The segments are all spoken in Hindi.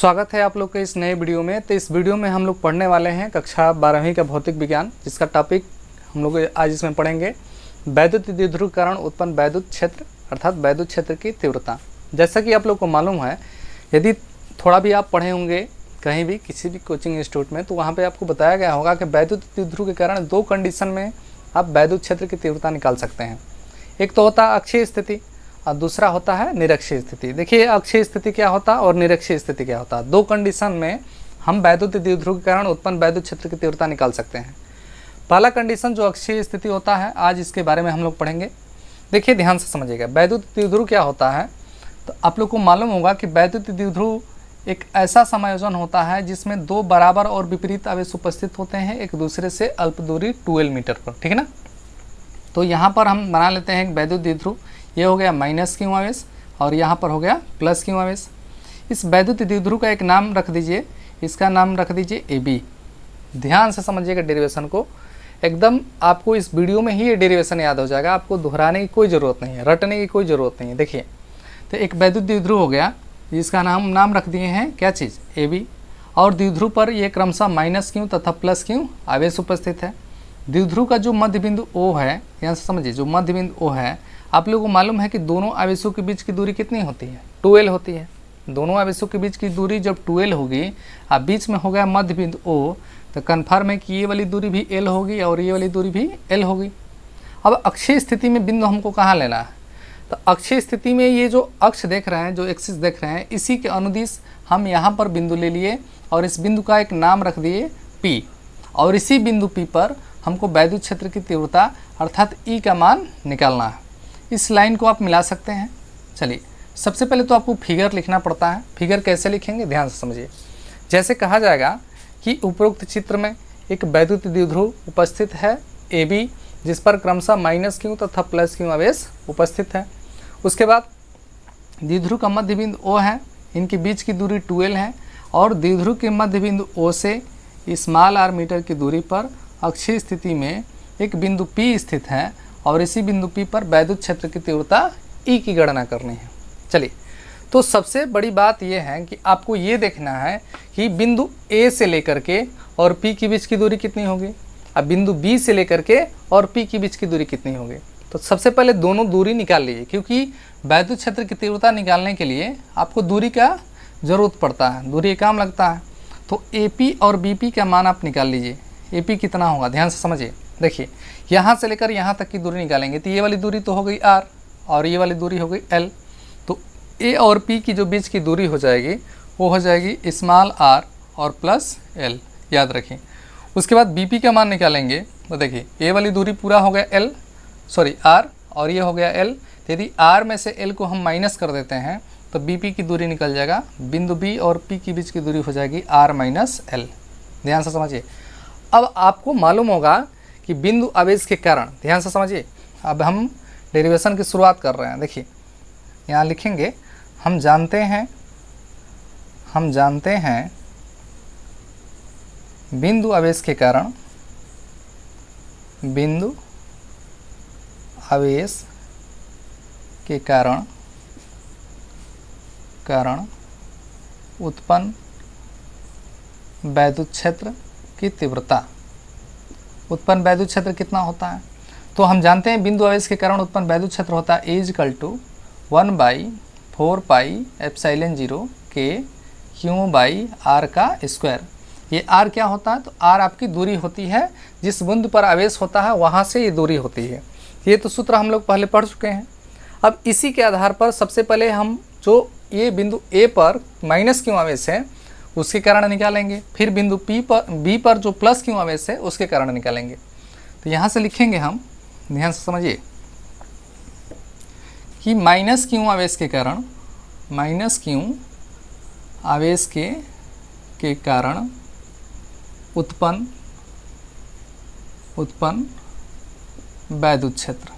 स्वागत है आप लोग के इस नए वीडियो में। तो इस वीडियो में हम लोग पढ़ने वाले हैं कक्षा 12वीं का भौतिक विज्ञान, जिसका टॉपिक हम लोग आज इसमें पढ़ेंगे वैद्युत द्विध्रुव के कारण उत्पन्न वैद्युत क्षेत्र अर्थात वैद्युत क्षेत्र की तीव्रता। जैसा कि आप लोग को मालूम है, यदि थोड़ा भी आप पढ़े होंगे कहीं भी किसी भी कोचिंग इंस्टीट्यूट में, तो वहाँ पर आपको बताया गया होगा कि वैद्युत द्विध्रुव के कारण दो कंडीशन में आप वैद्युत क्षेत्र की तीव्रता निकाल सकते हैं। एक तो होता है अक्षीय स्थिति और दूसरा होता है निरक्षीय स्थिति। देखिए अक्षीय स्थिति क्या होता है और निरक्षीय स्थिति क्या होता है। दो कंडीशन में हम वैद्युत द्विध्रुव के कारण उत्पन्न वैद्युत क्षेत्र की तीव्रता निकाल सकते हैं। पहला कंडीशन जो अक्षीय स्थिति होता है, आज इसके बारे में हम लोग पढ़ेंगे। देखिए ध्यान से समझिएगा, वैद्युत द्विध्रुव क्या होता है। तो आप लोग को मालूम होगा कि वैद्युत द्विध्रुव एक ऐसा समायोजन होता है जिसमें दो बराबर और विपरीत आवेश उपस्थित होते हैं एक दूसरे से अल्प दूरी 12 मीटर पर, ठीक है ना। तो यहाँ पर हम बना लेते हैं एक वैद्युत द्विध्रुव। ये हो गया माइनस क्यू आवेश और यहाँ पर हो गया प्लस क्यू आवेश। इस वैद्युत द्विध्रुव का एक नाम रख दीजिए, इसका नाम रख दीजिए AB। ध्यान से समझिएगा डेरिवेशन को, एकदम आपको इस वीडियो में ही ये डेरिवेशन याद हो जाएगा, आपको दोहराने की कोई ज़रूरत नहीं है, रटने की कोई ज़रूरत नहीं है। देखिए तो एक वैद्युत द्विध्रुव हो गया जिसका नाम रख दिए हैं क्या चीज़, AB। और द्विध्रुव पर ये क्रमशः माइनस क्यू तथा प्लस क्यू आवेश उपस्थित है। द्विध्रुव का जो मध्य बिंदु O है, यहाँ से समझिए, जो मध्य बिंदु O है, आप लोगों को मालूम है कि दोनों आवेशों के बीच की दूरी कितनी होती है, 12 होती है। दोनों आवेशों के बीच की दूरी जब 12 होगी, अब बीच में हो गया मध्य बिंदु O, तो कन्फर्म है कि ये वाली दूरी भी L होगी और ये वाली दूरी भी L होगी। अब अक्षीय स्थिति में बिंदु हमको कहाँ लेना है, तो अक्षीय स्थिति में ये जो अक्ष देख रहे हैं, जो एक्सिस देख रहे हैं, इसी के अनुदिश हम यहाँ पर बिंदु ले लिए और इस बिंदु का एक नाम रख दिए P। और इसी बिंदु P पर हमको वैद्युत क्षेत्र की तीव्रता अर्थात E का मान निकालना है। इस लाइन को आप मिला सकते हैं। चलिए सबसे पहले तो आपको फिगर लिखना पड़ता है। फिगर कैसे लिखेंगे, ध्यान से समझिए। जैसे कहा जाएगा कि उपरोक्त चित्र में एक वैद्युत द्विध्रुव उपस्थित है AB, जिस पर क्रमशः माइनस क्यू तथा प्लस क्यू आवेश उपस्थित है। उसके बाद द्विध्रुव का मध्य बिंदु O है, इनके बीच की दूरी 12 है और द्विध्रुव के मध्य बिंदु O से स्मॉल r मीटर की दूरी पर अक्षीय स्थिति में एक बिंदु P स्थित है और इसी बिंदु P पर वैद्युत क्षेत्र की तीव्रता E की गणना करनी है। चलिए तो सबसे बड़ी बात यह है कि आपको ये देखना है कि बिंदु A से लेकर के और P के बीच की दूरी कितनी होगी। अब बिंदु B से लेकर के और P के बीच की दूरी कितनी होगी। तो सबसे पहले दोनों दूरी निकाल लीजिए, क्योंकि वैद्युत क्षेत्र की तीव्रता निकालने के लिए आपको दूरी का ज़रूरत पड़ता है, दूरी काम लगता है। तो AP और BP का मान आप निकाल लीजिए। AP कितना होगा, ध्यान से समझिए। देखिए यहाँ से लेकर यहाँ तक की दूरी निकालेंगे तो ये वाली दूरी तो हो गई R और ये वाली दूरी हो गई L। तो A और P की जो बीच की दूरी हो जाएगी वो हो जाएगी स्मॉल r और प्लस L, याद रखें। उसके बाद BP का मान निकालेंगे तो देखिए ये वाली दूरी पूरा हो गया R और ये हो गया L। तो यदि R में से L को हम माइनस कर देते हैं तो BP की दूरी निकल जाएगा, बिंदु B और P की बीच की दूरी हो जाएगी R माइनस L। ध्यान से समझिए। अब आपको मालूम होगा कि बिंदु आवेश के कारण, ध्यान से समझिए, अब हम डेरिवेशन की शुरुआत कर रहे हैं। देखिए यहाँ लिखेंगे, हम जानते हैं बिंदु आवेश के कारण, बिंदु आवेश के कारण उत्पन्न वैद्युत क्षेत्र की तीव्रता। उत्पन्न वैद्युत क्षेत्र कितना होता है, तो हम जानते हैं बिंदु आवेश के कारण उत्पन्न वैद्युत क्षेत्र होता है E=1/4πε0 K Q/R का स्क्वायर। ये R क्या होता है, तो R आपकी दूरी होती है, जिस बिंदु पर आवेश होता है वहाँ से ये दूरी होती है। ये तो सूत्र हम लोग पहले पढ़ चुके हैं। अब इसी के आधार पर सबसे पहले हम जो ये बिंदु A पर माइनस क्यू आवेश है उसके कारण निकालेंगे, फिर बिंदु B पर जो प्लस क्यू आवेश है उसके कारण निकालेंगे। तो यहाँ से लिखेंगे हम, ध्यान से समझिए, कि माइनस क्यू आवेश के कारण, माइनस क्यू आवेश के कारण उत्पन्न वैद्युत क्षेत्र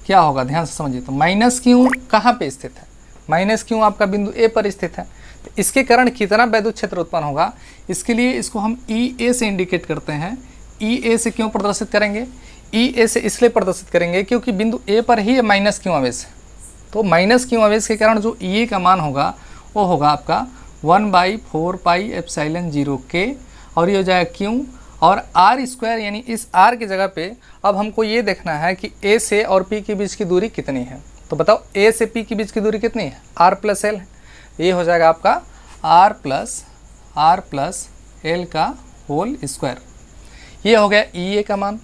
क्या होगा, ध्यान से समझिए। तो माइनस क्यू कहाँ पे स्थित है, माइनस क्यू आपका बिंदु A पर स्थित है। तो इसके कारण कितना वैद्युत क्षेत्र उत्पन्न होगा, इसके लिए इसको हम EA से इंडिकेट करते हैं। EA से क्यों प्रदर्शित करेंगे, EA से इसलिए प्रदर्शित करेंगे क्योंकि बिंदु A पर ही माइनस क्यू आवेश है। तो माइनस क्यू आवेश के कारण जो EA का मान होगा वो होगा आपका 1/4πε0 k, और ये हो जाएगा q, और आर स्क्वायर यानी इस r की जगह पे अब हमको ये देखना है कि a से और p के बीच की दूरी कितनी है। तो बताओ a से p के बीच की दूरी कितनी है, r प्लस एल है। ये हो जाएगा आपका r प्लस एल का होल स्क्वायर। ये हो गया EA का मान।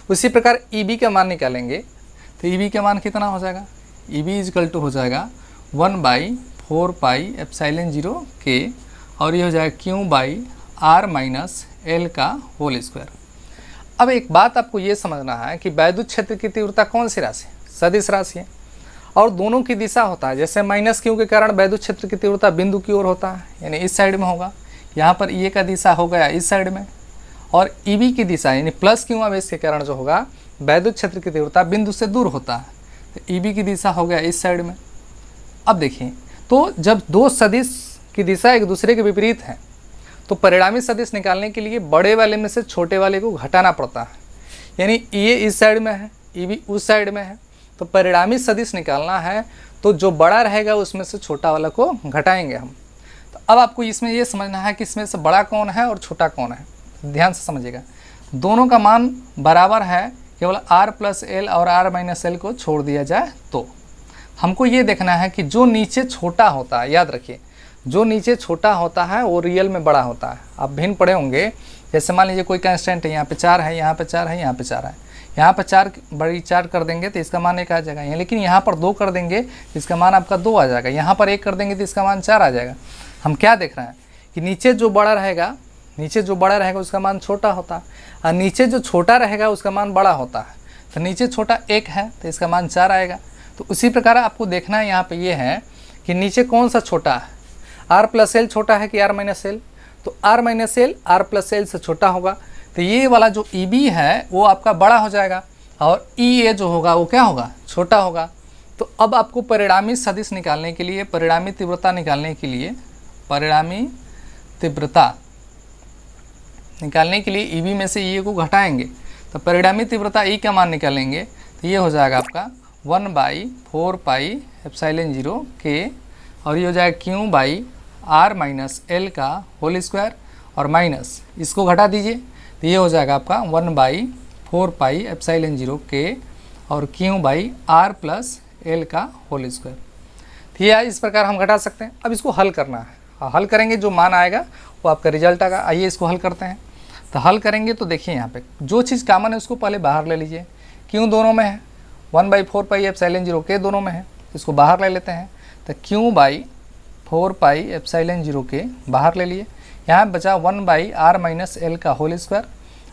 उसी प्रकार EB का मान निकालेंगे तो EB का मान कितना हो जाएगा, EB इजकल टू हो जाएगा 1/4πε0 k, और ये हो जाएगा q/r-l का होल स्क्वायर। अब एक बात आपको ये समझना है कि वैद्युत क्षेत्र की तीव्रता कौन सी राशि है, सदिश राशि है, और दोनों की दिशा होता है। जैसे -q के कारण वैद्युत क्षेत्र की तीव्रता बिंदु की ओर होता है, यानी इस साइड में होगा। यहाँ पर EA का दिशा हो गया इस साइड में, और EB की दिशा यानी +q आवेश के कारण जो होगा वैद्युत क्षेत्र की तीव्रता बिंदु से दूर होता है, तो EB की दिशा हो गया इस साइड में। अब देखिए, तो जब दो सदिश की दिशा एक दूसरे के विपरीत है तो परिणामी सदिश निकालने के लिए बड़े वाले में से छोटे वाले को घटाना पड़ता है। यानी EA इस साइड में है, EB उस साइड में है, तो परिणामी सदिश निकालना है तो जो बड़ा रहेगा उसमें से छोटा वाला को घटाएंगे हम। तो अब आपको इसमें ये समझना है कि इसमें से बड़ा कौन है और छोटा कौन है। ध्यान से समझिएगा, दोनों का मान बराबर है, केवल r प्लस एल और r माइनस एल को छोड़ दिया जाए तो हमको ये देखना है कि जो नीचे छोटा होता है, याद रखिए जो नीचे छोटा होता है वो रियल में बड़ा होता है। आप भिन्न पढ़े होंगे, जैसे मान लीजिए कोई कांस्टेंट है, यहाँ पे 4 है, यहाँ पे 4 है, यहाँ पे 4 है, यहाँ पे 4 बड़ी 4 कर देंगे तो इसका मान 1 आ जाएगा, यहाँ लेकिन यहाँ पर 2 कर देंगे तो इसका मान आपका 2 आ जाएगा, यहाँ पर 1 कर देंगे तो इसका मान 4 आ जाएगा। हम क्या देख रहे हैं कि नीचे जो बड़ा रहेगा उसका मान छोटा होता है, और नीचे जो छोटा रहेगा उसका मान बड़ा होता है। तो नीचे छोटा 1 है तो इसका मान 4 आएगा। तो उसी प्रकार आपको देखना है यहाँ पे ये है कि नीचे कौन सा छोटा है, r प्लस एल छोटा है कि r माइनस एल, तो r minus L r plus L से छोटा होगा, तो ये वाला जो EB है वो आपका बड़ा हो जाएगा, और EA जो होगा वो क्या होगा, छोटा होगा। तो अब आपको परिणामी सदिश निकालने के लिए, परिणामी तीव्रता निकालने के लिए, परिणामी तीव्रता निकालने के लिए EB में से EA को घटाएंगे, तो परिणामी तीव्रता E का मान निकालेंगे तो ये हो जाएगा आपका 1/4πε0 k, और ये हो जाएगा q/r-l का होल स्क्वायर, और माइनस इसको घटा दीजिए तो ये हो जाएगा आपका 1/4πε0 k और q/r+l का होल स्क्वायर। तो ये इस प्रकार हम घटा सकते हैं। अब इसको हल करना है, हल करेंगे जो मान आएगा वो आपका रिजल्ट आएगा। आइए इसको हल करते हैं। तो हल करेंगे तो देखिए यहाँ पे जो चीज़ कॉमन है उसको पहले बाहर ले लीजिए। क्यों दोनों में है, 1/4πε0 k दोनों में है, इसको बाहर ले लेते हैं। तो q/4πε0 k बाहर ले लिए, यहाँ बचा 1/r-l का होल स्क्वायर,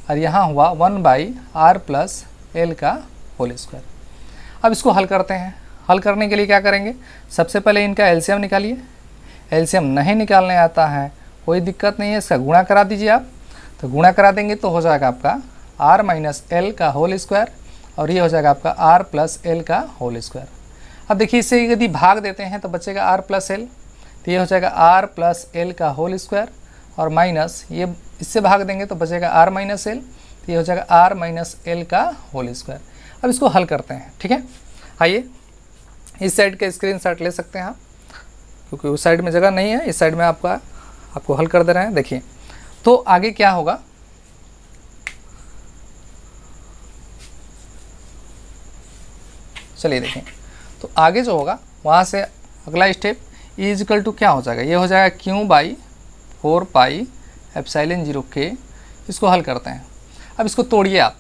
और यहाँ हुआ 1/r+l का होल स्क्वायर। अब इसको हल करते हैं। हल करने के लिए क्या करेंगे, सबसे पहले इनका एलसीएम निकालिए। एलसीएम नहीं निकालने आता है कोई दिक्कत नहीं है, इसका गुणा करा दीजिए आप। तो गुणा करा देंगे तो हो जाएगा आपका r-l का होल स्क्वायर, और ये हो जाएगा आपका r+l का होल स्क्वायर। अब देखिए इसे यदि भाग देते हैं तो बचेगा r+l, तो ये हो जाएगा r+l का होल स्क्वायर, और माइनस ये इससे भाग देंगे तो बचेगा r-l, तो ये हो जाएगा r-l का होल स्क्वायर। अब इसको हल करते हैं, ठीक है। आइए इस साइड का स्क्रीनशॉट ले सकते हैं आप, क्योंकि उस साइड में जगह नहीं है, इस साइड में आपको हल कर दे रहे हैं। देखिए तो आगे क्या होगा, चलिए देखें। तो आगे जो होगा वहाँ से अगला स्टेप इक्वल टू क्या हो जाएगा, ये हो जाएगा q/4πε0 k। इसको हल करते हैं। अब इसको तोड़िए आप,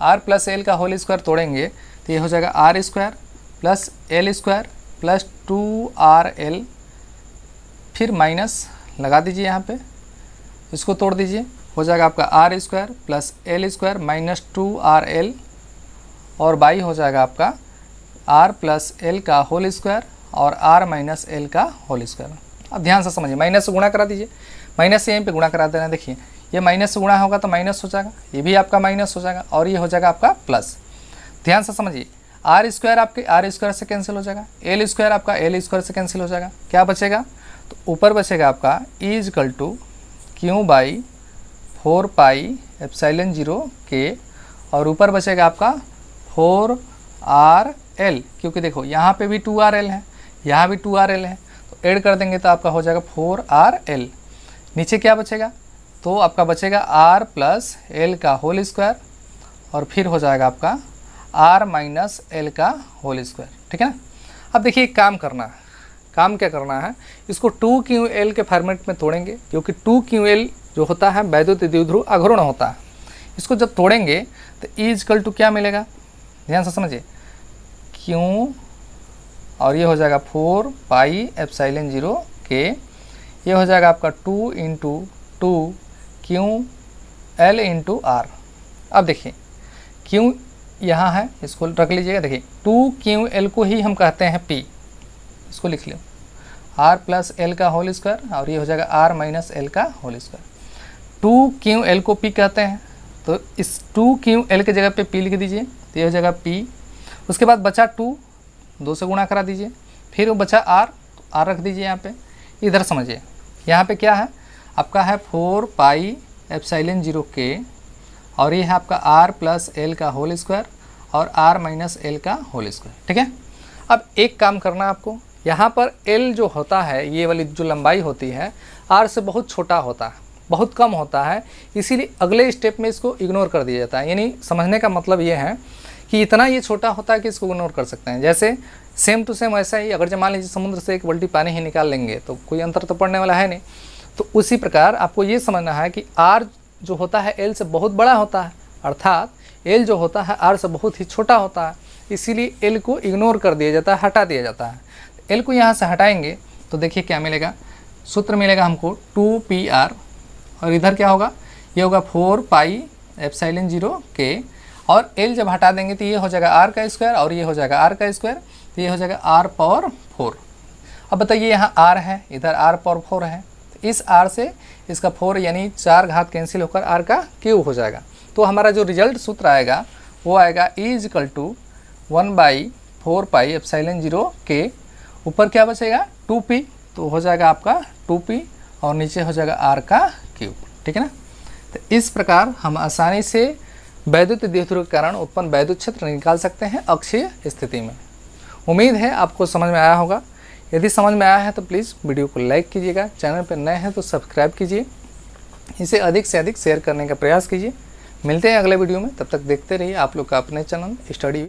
r+l का होल स्क्वायर तोड़ेंगे तो ये हो जाएगा r² + l² + 2rl, फिर माइनस लगा दीजिए यहाँ पे, इसको तोड़ दीजिए, हो जाएगा आपका r² + l² - 2rl, और बाई हो जाएगा आपका r+l का होल स्क्वायर और r-l का होल स्क्वायर। अब ध्यान से समझिए, माइनस से गुणा करा दीजिए, माइनस से यहीं पे गुणा करा देना। देखिए ये माइनस से गुणा होगा तो माइनस हो जाएगा, ये भी आपका माइनस हो जाएगा, और ये हो जाएगा आपका प्लस। ध्यान से समझिए, r² आपके r² से कैंसिल हो जाएगा, l² आपका l² से कैंसिल हो जाएगा, क्या बचेगा, तो ऊपर बचेगा आपका = q/4πε0 k, और ऊपर बचेगा आपका 4rl, क्योंकि देखो यहाँ पे भी 2rl है, यहाँ भी 2rl है, तो ऐड कर देंगे तो आपका हो जाएगा 4RL। नीचे क्या बचेगा, तो आपका बचेगा R प्लस L का होल स्क्वायर और फिर हो जाएगा आपका R माइनस L का होल स्क्वायर। ठीक है ना। अब देखिए एक काम करना है, काम क्या करना है, इसको 2QL के फॉर्मेट में तोड़ेंगे, क्योंकि 2QL जो होता है वैद्युत द्विध्रुव अघूर्ण होता है। इसको जब तोड़ेंगे तो E इक्वल टू क्या मिलेगा, ध्यान से समझिए, Q और ये हो जाएगा 4 पाई एप्सिलॉन 0 K, ये हो जाएगा आपका 2 इंटू 2QL इंटू R। अब देखिए Q यहाँ है, इसको रख लीजिएगा। देखिए 2QL को ही हम कहते हैं P, इसको लिख लो, R प्लस L का होल स्क्वायर और ये हो जाएगा R माइनस L का होल स्क्वायर। 2QL को P कहते हैं, तो इस 2QL के जगह पे P लिख दीजिए, तो ये हो जाएगा P। उसके बाद बचा 2 से गुणा करा दीजिए, फिर वो बचा R, तो R रख दीजिए यहाँ पे। इधर समझिए, यहाँ पे क्या है आपका है 4 पाई एप्सिलॉन 0 K और ये है आपका R प्लस L का होल स्क्वायर और R माइनस L का होल स्क्वायर। ठीक है। अब एक काम करना है आपको, यहाँ पर L जो होता है, ये वाली जो लंबाई होती है R से बहुत छोटा होता है, बहुत कम होता है, इसीलिए अगले स्टेप में इसको इग्नोर कर दिया जाता है। यानी समझने का मतलब ये है कि इतना ये छोटा होता है कि इसको इग्नोर कर सकते हैं। जैसे सेम टू सेम ऐसा ही, अगर जब मान लीजिए समुद्र से एक बाल्टी पानी ही निकाल लेंगे तो कोई अंतर तो पड़ने वाला है नहीं। तो उसी प्रकार आपको ये समझना है कि R जो होता है L से बहुत बड़ा होता है, अर्थात L जो होता है R से बहुत ही छोटा होता है, इसीलिए L को इग्नोर कर दिया जाता है, हटा दिया जाता है। L को यहाँ से हटाएंगे तो देखिए क्या मिलेगा, सूत्र मिलेगा हमको 2PR और इधर क्या होगा, ये होगा 4 पाई एप्सिलॉन 0 K और L जब हटा देंगे तो ये हो जाएगा R का स्क्वायर और ये हो जाएगा R का स्क्वायर, तो ये हो जाएगा R पावर 4। अब बताइए यहाँ R है, इधर R पावर 4 है, तो इस R से इसका 4 यानी 4 घात कैंसिल होकर R का क्यूब हो जाएगा। तो हमारा जो रिजल्ट सूत्र आएगा वो आएगा E equal to 1/4 pi epsilon 0 K, ऊपर क्या बचेगा 2P, तो हो जाएगा आपका 2P और नीचे हो जाएगा R का क्यूब। ठीक है ना। तो इस प्रकार हम आसानी से वैद्युत द्विध्रुव के कारण उत्पन्न वैद्युत क्षेत्र निकाल सकते हैं अक्षीय स्थिति में। उम्मीद है आपको समझ में आया होगा। यदि समझ में आया है तो प्लीज़ वीडियो को लाइक कीजिएगा, चैनल पर नए हैं तो सब्सक्राइब कीजिए, इसे अधिक से अधिक शेयर करने का प्रयास कीजिए। मिलते हैं अगले वीडियो में, तब तक देखते रहिए आप लोग का अपने चैनल स्टडी।